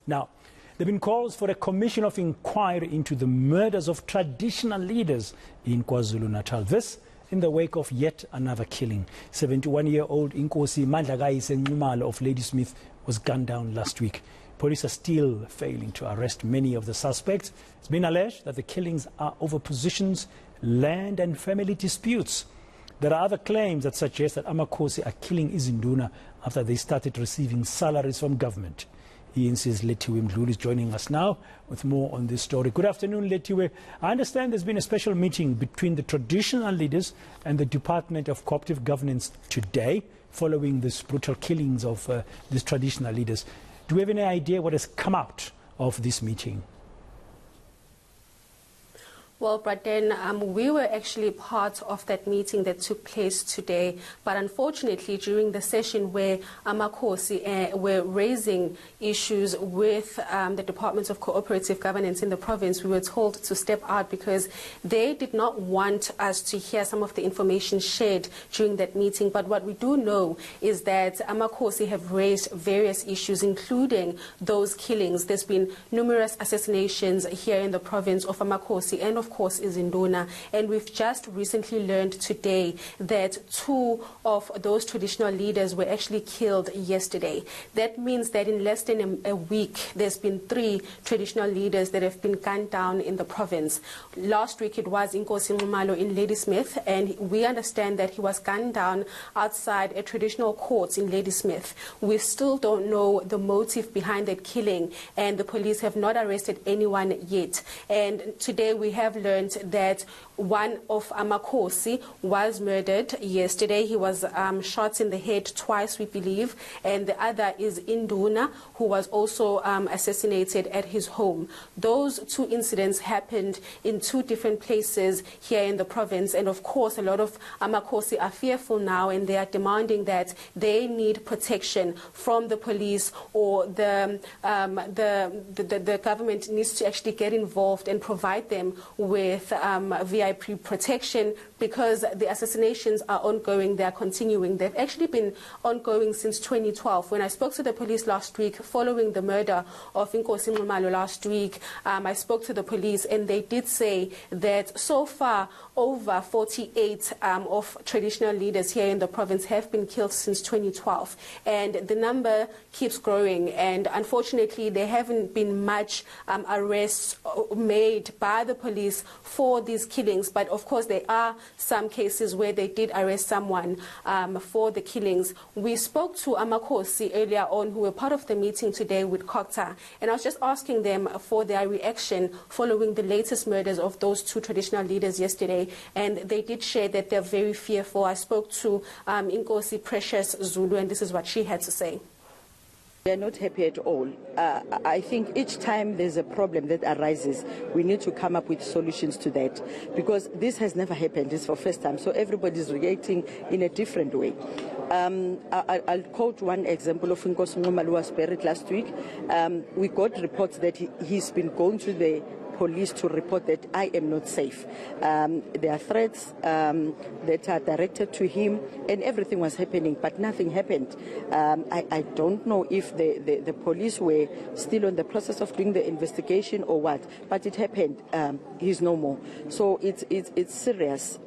Now, there have been calls for a commission of inquiry into the murders of traditional leaders in KwaZulu-Natal. This in the wake of yet another killing. 71-year-old eNCA Mdluli of Ladysmith was gunned down last week. Police are still failing to arrest many of the suspects. It's been alleged that the killings are over positions, land and family disputes. There are other claims that suggest that amakhosi are killing izinduna after they started receiving salaries from government. eNCA's Lethiwe Mdluli is joining us now with more on this story. Good afternoon, Lethiwe. I understand there's been a special meeting between the traditional leaders and the Department of Cooperative Governance today following these brutal killings of these traditional leaders. Do we have any idea what has come out of this meeting? Well, Braden, we were actually part of that meeting that took place today, but unfortunately during the session where amakhosi were raising issues with the Department of Cooperative Governance in the province, we were told to step out because they did not want us to hear some of the information shared during that meeting. But what we do know is that amakhosi have raised various issues, including those killings. There's been numerous assassinations here in the province of amakhosi and of course is Induna, and we've just recently learned today that 2 of those traditional leaders were actually killed yesterday. That means that in less than a week there's been 3 traditional leaders that have been gunned down in the province. Last week it was eNCA Mdluli in Ladysmith, and we understand that he was gunned down outside a traditional court in Ladysmith. We still don't know the motive behind that killing, and the police have not arrested anyone yet. And today we have learned that one of amakhosi was murdered yesterday. He was shot in the head twice, we believe, and the other is Induna, who was also assassinated at his home. Those 2 incidents happened in 2 different places here in the province, and of course a lot of amakhosi are fearful now, and they are demanding that they need protection from the police, or the government needs to actually get involved and provide them with VIP protection, because the assassinations are ongoing, they are continuing. They've actually been ongoing since 2012. When I spoke to the police last week following the murder of eNCA Mdluli last week, I spoke to the police and they did say that so far over 48 of traditional leaders here in the province have been killed since 2012, and the number keeps growing, and unfortunately there haven't been much arrests made by the police for these killings. But of course there are some cases where they did arrest someone for the killings. We spoke to amakhosi earlier on, who were part of the meeting today with COCTA, and I was just asking them for their reaction following the latest murders of those 2 traditional leaders yesterday, and they did share that they're very fearful. I spoke to eNCA Precious Zulu, and this is what she had to say. We are not happy at all. I think each time there's a problem that arises, we need to come up with solutions to that, because this has never happened. It's for the first time, so everybody's reacting in a different way. I'll quote one example of eNCA Mdluli who was buried last week. We got reports that he's been going to the police to report that I am not safe. There are threats that are directed to him, and everything was happening, but nothing happened. I don't know if the police were still on the process of doing the investigation or what, but it happened. He's no more. So it's serious.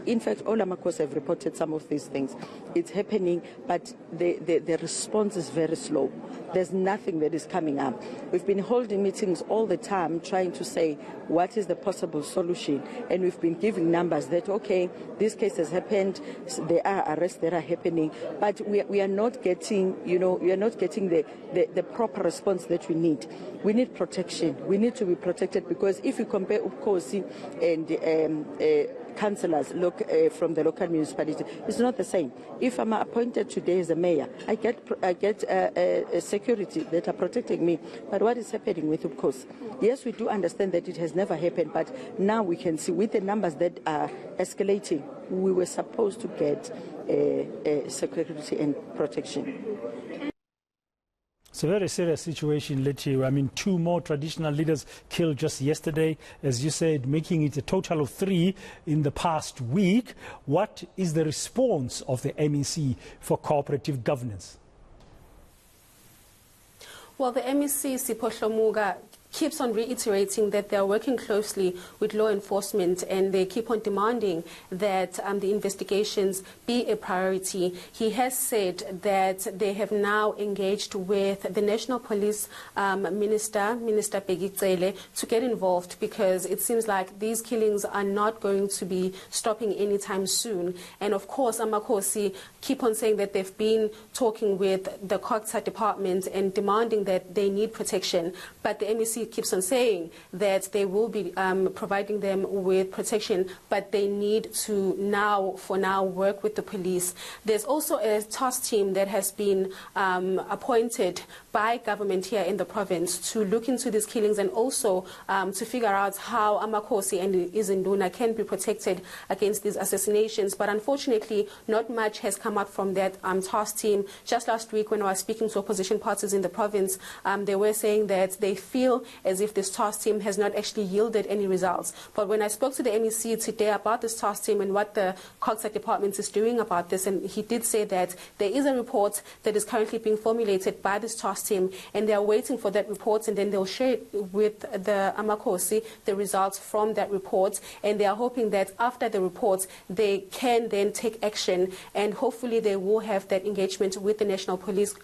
In fact, all amakhosi have reported some of these things. It's happening, but the response is very slow. There's nothing that is coming up. We've been holding meetings all the time trying to say what is the possible solution, and we've been giving numbers that, okay, this case has happened, there are arrests that are happening, but we are not getting, we are not getting the proper response that we need. We need protection. We need to be protected, because if you compare Ukhosi and councillors from the local municipality, it's not the same. If I'm appointed today as a mayor, I get security that are protecting me. But what is happening with Ukhosi? Yes, we do understand that it has never happened, but now we can see with the numbers that are escalating, we were supposed to get security and protection. It's a very serious situation, Lethiwe. I mean, 2 more traditional leaders killed just yesterday, as you said, making it a total of 3 in the past week. What is the response of the MEC for cooperative governance? Well, the MEC, Siphohlo Muga, keeps on reiterating that they are working closely with law enforcement and they keep on demanding that the investigations be a priority. He has said that they have now engaged with the National Police Minister Begicele, to get involved, because it seems like these killings are not going to be stopping anytime soon. And of course, Amakosi keep on saying that they've been talking with the COGTA department and demanding that they need protection, but the MEC keeps on saying that they will be providing them with protection, but they need to for now work with the police. There's also a task team that has been appointed by government here in the province to look into these killings and also to figure out how Amakosi and Izinduna can be protected against these assassinations. But unfortunately, not much has come out from that task team. Just last week, when I was speaking to opposition parties in the province, they were saying that they feel as if this task team has not actually yielded any results. But when I spoke to the MEC today about this task team and what the COGTA department is doing about this, and he did say that there is a report that is currently being formulated by this task team, and they are waiting for that report, and then they'll share with the Amakosi the results from that report, and they are hoping that after the report they can then take action, and hopefully they will have that engagement with the National Police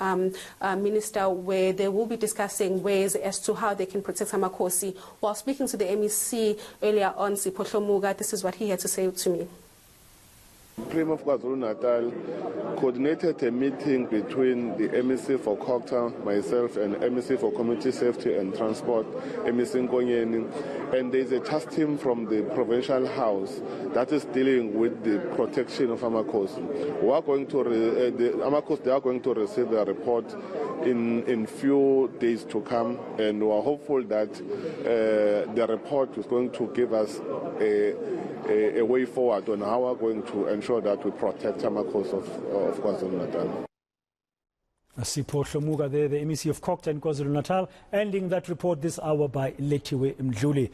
Minister, where they will be discussing ways as to how they can protect Amakosi. While speaking to the MEC earlier on, Siphohlo Muga, this is what he had to say to me. Prime of KwaZulu-Natal coordinated a meeting between the MEC for COGTA, myself, and MEC for Community Safety and Transport, MEC Nkonyeni, and there is a task team from the Provincial House that is dealing with the protection of Amakosi. We are going to they are going to receive the report in few days to come, and we are hopeful that the report is going to give us a way forward on how we are going to ensure that we protect Amakosi of KwaZulu-Natal. Siphohlo Muga there, the MEC of COGTA in KwaZulu-Natal, ending that report this hour by Lethiwe Mdluli.